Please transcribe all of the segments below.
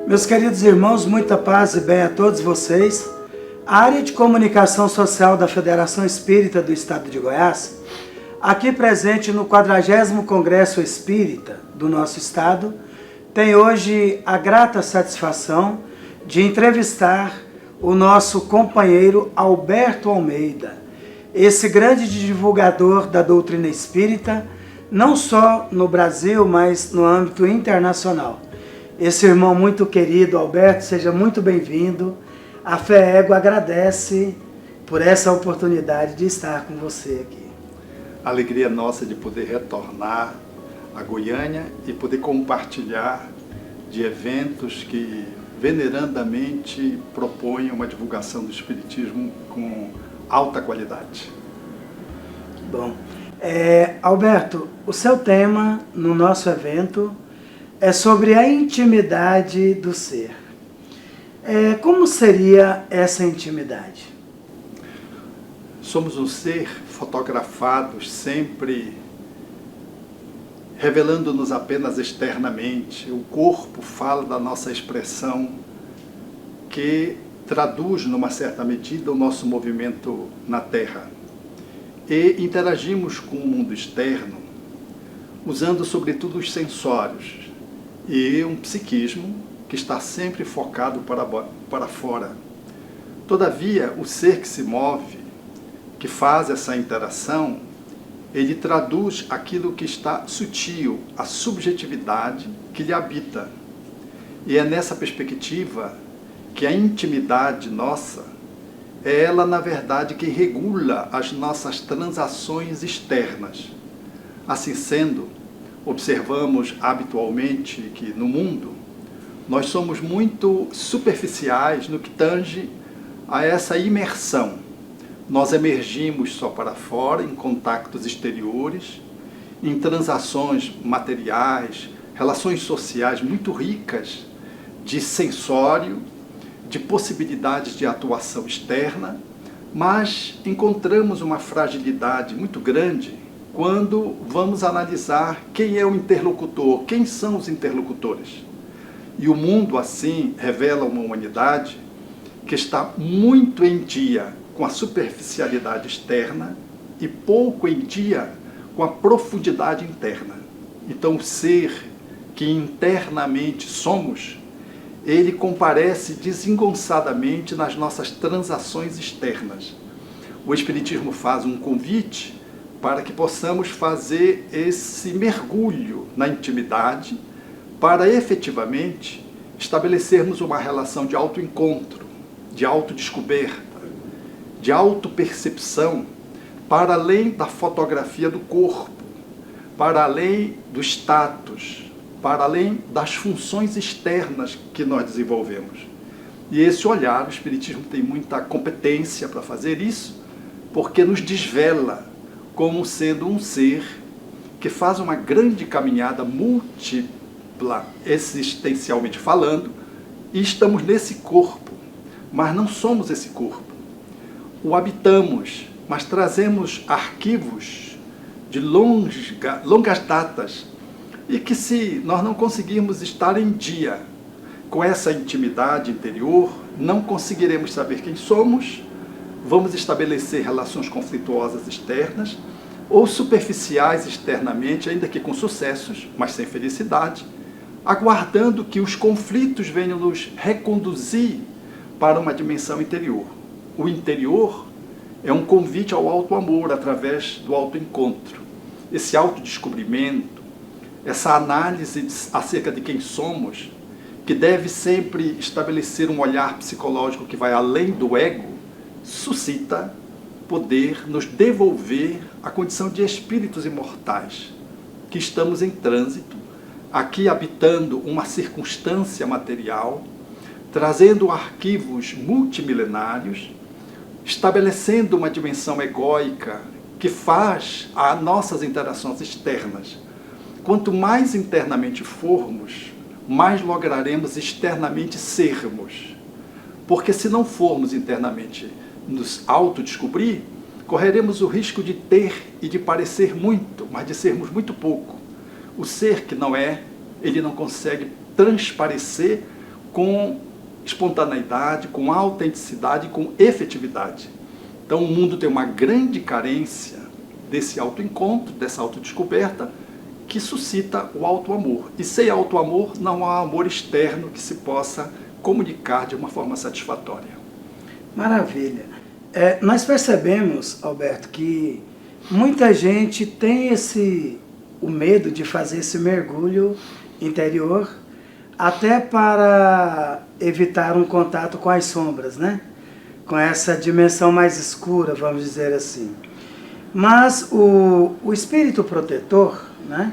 Meus queridos irmãos, muita paz e bem a todos vocês. A área de comunicação social da Federação Espírita do Estado de Goiás, aqui presente no 40º Congresso Espírita do nosso Estado, tem hoje a grata satisfação de entrevistar o nosso companheiro Alberto Almeida, esse grande divulgador da doutrina espírita, não só no Brasil, mas no âmbito internacional. Esse irmão muito querido, Alberto, seja muito bem-vindo. A Fé Ego agradece por essa oportunidade de estar com você aqui. A alegria nossa de poder retornar a Goiânia e poder compartilhar de eventos que venerandamente propõem uma divulgação do Espiritismo com alta qualidade. Bom, Alberto, o seu tema no nosso evento é sobre a intimidade do ser. Como seria essa intimidade? Somos um ser fotografados sempre revelando-nos apenas externamente. O corpo fala da nossa expressão, que traduz, numa certa medida, o nosso movimento na Terra. E interagimos com o mundo externo, usando sobretudo os sensórios e um psiquismo que está sempre focado para fora. Todavia, o ser que se move, que faz essa interação, ele traduz aquilo que está sutil, a subjetividade que lhe habita. E é nessa perspectiva que a intimidade nossa é ela, na verdade, que regula as nossas transações externas. Assim sendo, observamos habitualmente que no mundo nós somos muito superficiais no que tange a essa imersão. Nós emergimos só para fora, em contactos exteriores, em transações materiais, relações sociais muito ricas de sensório, de possibilidades de atuação externa, mas encontramos uma fragilidade muito grande quando vamos analisar quem é o interlocutor, quem são os interlocutores. E o mundo, assim, revela uma humanidade que está muito em dia com a superficialidade externa e pouco em dia com a profundidade interna. Então, o ser que internamente somos, ele comparece desengonçadamente nas nossas transações externas. O Espiritismo faz um convite para que possamos fazer esse mergulho na intimidade, para efetivamente estabelecermos uma relação de autoencontro, de autodescoberta, de autopercepção, para além da fotografia do corpo, para além do status, para além das funções externas que nós desenvolvemos. E esse olhar, o Espiritismo tem muita competência para fazer isso, porque nos desvela como sendo um ser que faz uma grande caminhada múltipla, existencialmente falando, e estamos nesse corpo, mas não somos esse corpo. O habitamos, mas trazemos arquivos de longas datas, e que se nós não conseguirmos estar em dia com essa intimidade interior, não conseguiremos saber quem somos, vamos estabelecer relações conflituosas externas ou superficiais externamente, ainda que com sucessos, mas sem felicidade, aguardando que os conflitos venham nos reconduzir para uma dimensão interior. O interior é um convite ao auto-amor através do auto-encontro. Esse autodescobrimento, essa análise acerca de quem somos, que deve sempre estabelecer um olhar psicológico que vai além do ego, suscita poder nos devolver a condição de espíritos imortais, que estamos em trânsito, aqui habitando uma circunstância material, trazendo arquivos multimilenários, estabelecendo uma dimensão egóica que faz as nossas interações externas. Quanto mais internamente formos, mais lograremos externamente sermos. Porque se não formos internamente nos autodescobrir, correremos o risco de ter e de parecer muito, mas de sermos muito pouco. O ser que não é, ele não consegue transparecer com espontaneidade, com autenticidade, com efetividade. Então o mundo tem uma grande carência desse autoencontro, dessa autodescoberta, que suscita o autoamor. E sem autoamor não há amor externo que se possa comunicar de uma forma satisfatória. Maravilha. Nós percebemos, Alberto, que muita gente tem o medo de fazer esse mergulho interior, até para evitar um contato com as sombras, né? Com essa dimensão mais escura, vamos dizer assim. Mas o espírito protetor, né?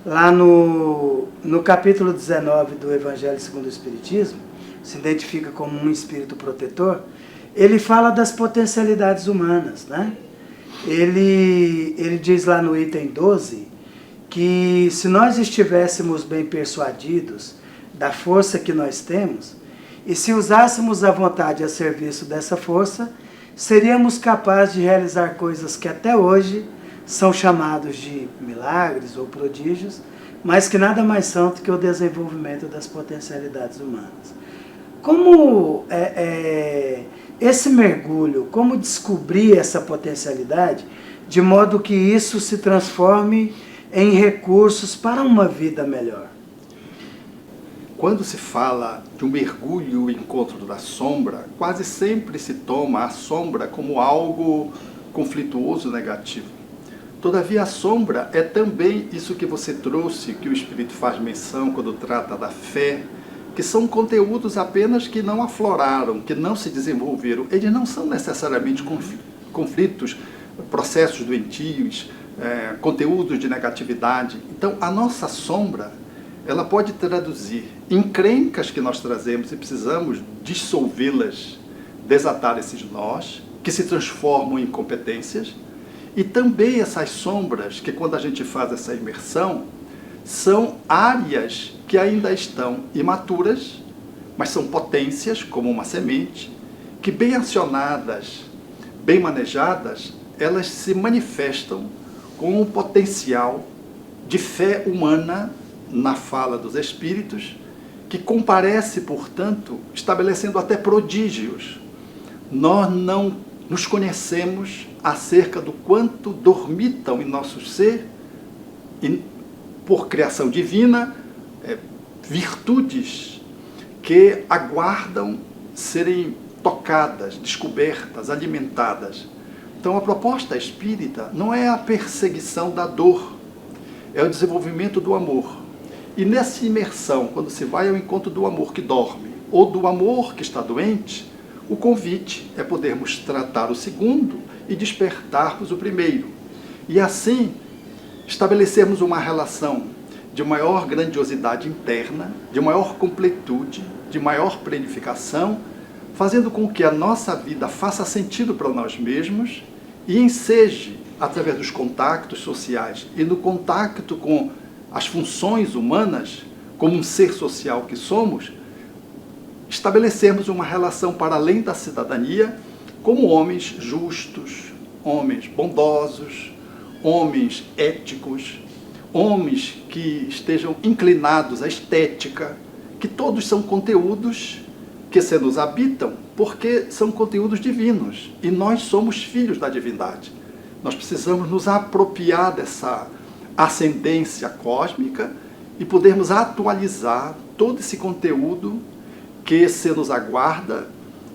Lá no capítulo 19 do Evangelho segundo o Espiritismo, se identifica como um espírito protetor, ele fala das potencialidades humanas, né? Ele diz lá no item 12 que se nós estivéssemos bem persuadidos da força que nós temos, e se usássemos a vontade a serviço dessa força, seríamos capazes de realizar coisas que até hoje são chamados de milagres ou prodígios, mas que nada mais são do que o desenvolvimento das potencialidades humanas. Como esse mergulho, como descobrir essa potencialidade, de modo que isso se transforme em recursos para uma vida melhor? Quando se fala de um mergulho e encontro da sombra, quase sempre se toma a sombra como algo conflituoso, negativo. Todavia, a sombra é também isso que você trouxe, que o Espírito faz menção quando trata da fé, que são conteúdos apenas que não afloraram, que não se desenvolveram. Eles não são necessariamente conflitos, processos doentios, conteúdos de negatividade. Então, a nossa sombra, ela pode traduzir encrencas que nós trazemos e precisamos dissolvê-las, desatar esses nós, que se transformam em competências, e também essas sombras, que quando a gente faz essa imersão, são áreas que ainda estão imaturas, mas são potências, como uma semente, que bem acionadas, bem manejadas, elas se manifestam com um potencial de fé humana na fala dos espíritos, que comparece, portanto, estabelecendo até prodígios. Nós não nos conhecemos acerca do quanto dormitam em nosso ser, por criação divina, virtudes que aguardam serem tocadas, descobertas, alimentadas. Então a proposta espírita não é a perseguição da dor, é o desenvolvimento do amor. E nessa imersão, quando se vai ao encontro do amor que dorme, ou do amor que está doente, o convite é podermos tratar o segundo e despertarmos o primeiro. E assim, estabelecermos uma relação de maior grandiosidade interna, de maior completude, de maior planificação, fazendo com que a nossa vida faça sentido para nós mesmos e enseje, através dos contactos sociais e no contato com as funções humanas, como um ser social que somos, estabelecermos uma relação para além da cidadania como homens justos, homens bondosos, homens éticos, homens que estejam inclinados à estética, que todos são conteúdos que se nos habitam, porque são conteúdos divinos, e nós somos filhos da divindade. Nós precisamos nos apropriar dessa ascendência cósmica e podermos atualizar todo esse conteúdo que se nos aguarda,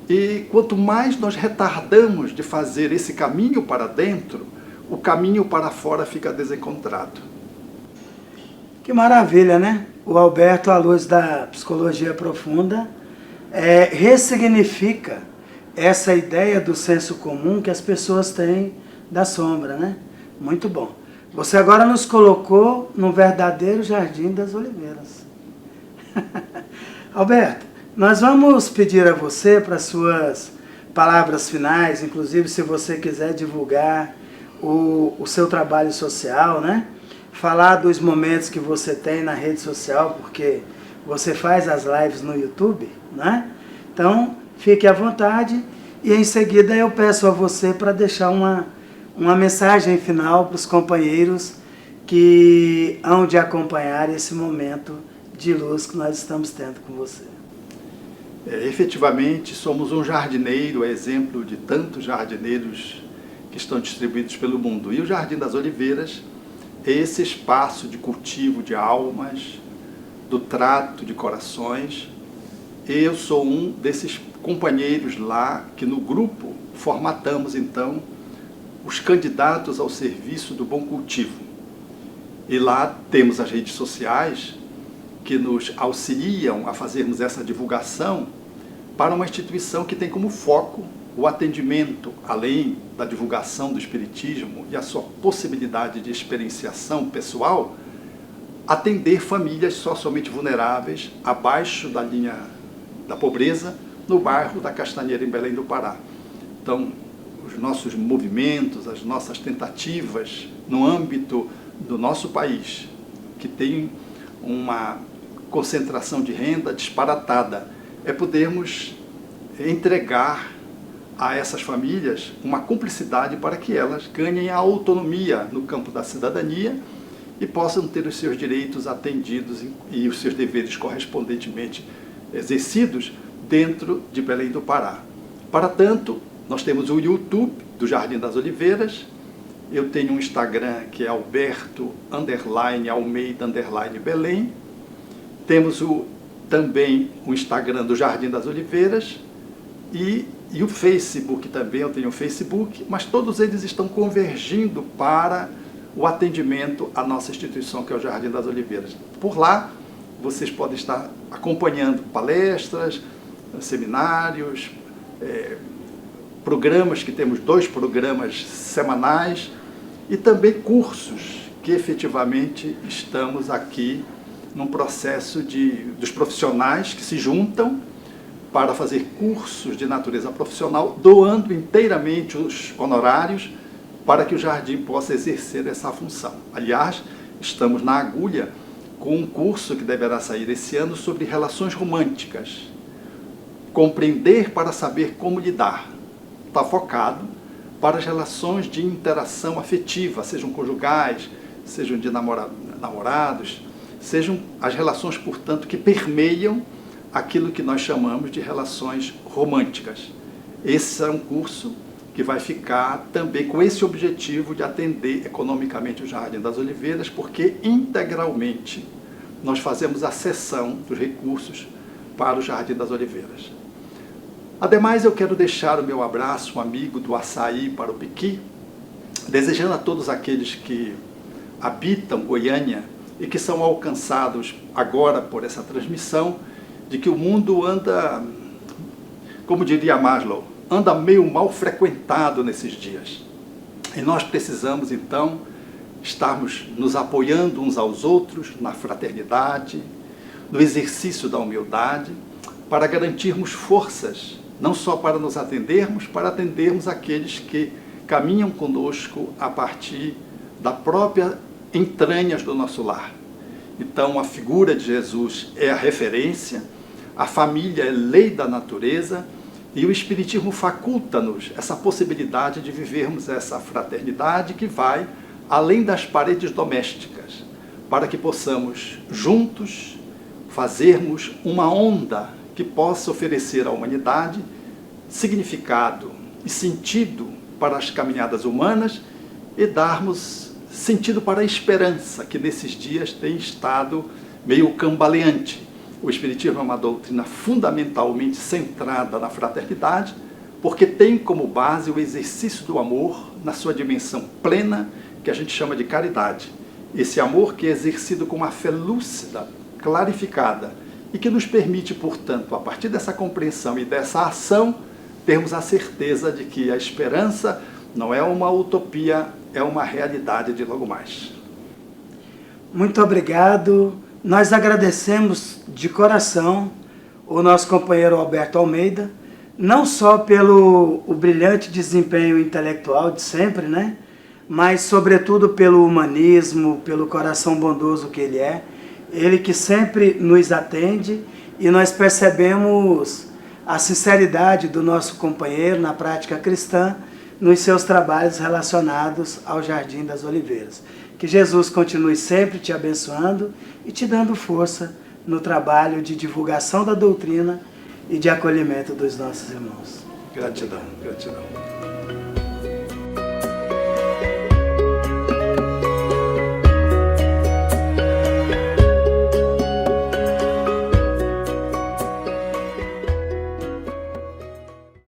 e quanto mais nós retardamos de fazer esse caminho para dentro, o caminho para fora fica desencontrado. Que maravilha, né? O Alberto, à luz da psicologia profunda, ressignifica essa ideia do senso comum que as pessoas têm da sombra, né? Muito bom. Você agora nos colocou no verdadeiro Jardim das Oliveiras. Alberto, nós vamos pedir a você para suas palavras finais, inclusive se você quiser divulgar o seu trabalho social, né? Falar dos momentos que você tem na rede social, porque você faz as lives no YouTube, né? Então, fique à vontade e em seguida eu peço a você para deixar uma mensagem final para os companheiros que hão de acompanhar esse momento de luz que nós estamos tendo com você. Efetivamente, somos um jardineiro, exemplo de tantos jardineiros que estão distribuídos pelo mundo. E o Jardim das Oliveiras é esse espaço de cultivo de almas, do trato de corações. Eu sou um desses companheiros lá que no grupo formatamos então os candidatos ao serviço do bom cultivo. E lá temos as redes sociais que nos auxiliam a fazermos essa divulgação para uma instituição que tem como foco o atendimento, além da divulgação do Espiritismo e a sua possibilidade de experienciação pessoal, atender famílias socialmente vulneráveis abaixo da linha da pobreza no bairro da Castanheira, em Belém do Pará. Então, os nossos movimentos, as nossas tentativas no âmbito do nosso país, que tem uma concentração de renda disparatada, é podermos entregar a essas famílias uma cumplicidade para que elas ganhem a autonomia no campo da cidadania e possam ter os seus direitos atendidos e os seus deveres correspondentemente exercidos dentro de Belém do Pará. Para tanto, nós temos o YouTube do Jardim das Oliveiras, eu tenho um Instagram que é Alberto_Almeida_Belém, temos também o Instagram do Jardim das Oliveiras e o Facebook também, eu tenho o Facebook, mas todos eles estão convergindo para o atendimento à nossa instituição, que é o Jardim das Oliveiras. Por lá, vocês podem estar acompanhando palestras, seminários, programas, que temos 2 programas semanais, e também cursos que efetivamente estamos aqui num processo dos profissionais que se juntam para fazer cursos de natureza profissional, doando inteiramente os honorários para que o Jardim possa exercer essa função. Aliás, estamos na agulha com um curso que deverá sair esse ano sobre relações românticas. Compreender para saber como lidar. Está focado para as relações de interação afetiva, sejam conjugais, sejam de namorados, sejam as relações, portanto, que permeiam aquilo que nós chamamos de relações românticas. Esse é um curso que vai ficar também com esse objetivo de atender economicamente o Jardim das Oliveiras, porque integralmente nós fazemos a cessão dos recursos para o Jardim das Oliveiras. Ademais, eu quero deixar o meu abraço, um amigo do açaí para o piqui, desejando a todos aqueles que habitam Goiânia e que são alcançados agora por essa transmissão, de que o mundo anda, como diria Maslow, anda meio mal frequentado nesses dias. E nós precisamos, então, estarmos nos apoiando uns aos outros na fraternidade, no exercício da humildade, para garantirmos forças, não só para nos atendermos, para atendermos aqueles que caminham conosco a partir da própria entranhas do nosso lar. Então, a figura de Jesus é a referência, a família é lei da natureza, e o Espiritismo faculta-nos essa possibilidade de vivermos essa fraternidade que vai além das paredes domésticas, para que possamos juntos fazermos uma onda que possa oferecer à humanidade significado e sentido para as caminhadas humanas e darmos sentido para a esperança, que nesses dias tem estado meio cambaleante. O Espiritismo é uma doutrina fundamentalmente centrada na fraternidade, porque tem como base o exercício do amor na sua dimensão plena, que a gente chama de caridade. Esse amor que é exercido com uma fé lúcida, clarificada, e que nos permite, portanto, a partir dessa compreensão e dessa ação, termos a certeza de que a esperança não é uma utopia, é uma realidade de logo mais. Muito obrigado. Nós agradecemos de coração o nosso companheiro Alberto Almeida, não só pelo o brilhante desempenho intelectual de sempre, né? Mas sobretudo pelo humanismo, pelo coração bondoso que ele é. Ele que sempre nos atende, e nós percebemos a sinceridade do nosso companheiro na prática cristã nos seus trabalhos relacionados ao Jardim das Oliveiras. Que Jesus continue sempre te abençoando e te dando força no trabalho de divulgação da doutrina e de acolhimento dos nossos irmãos. Gratidão, gratidão.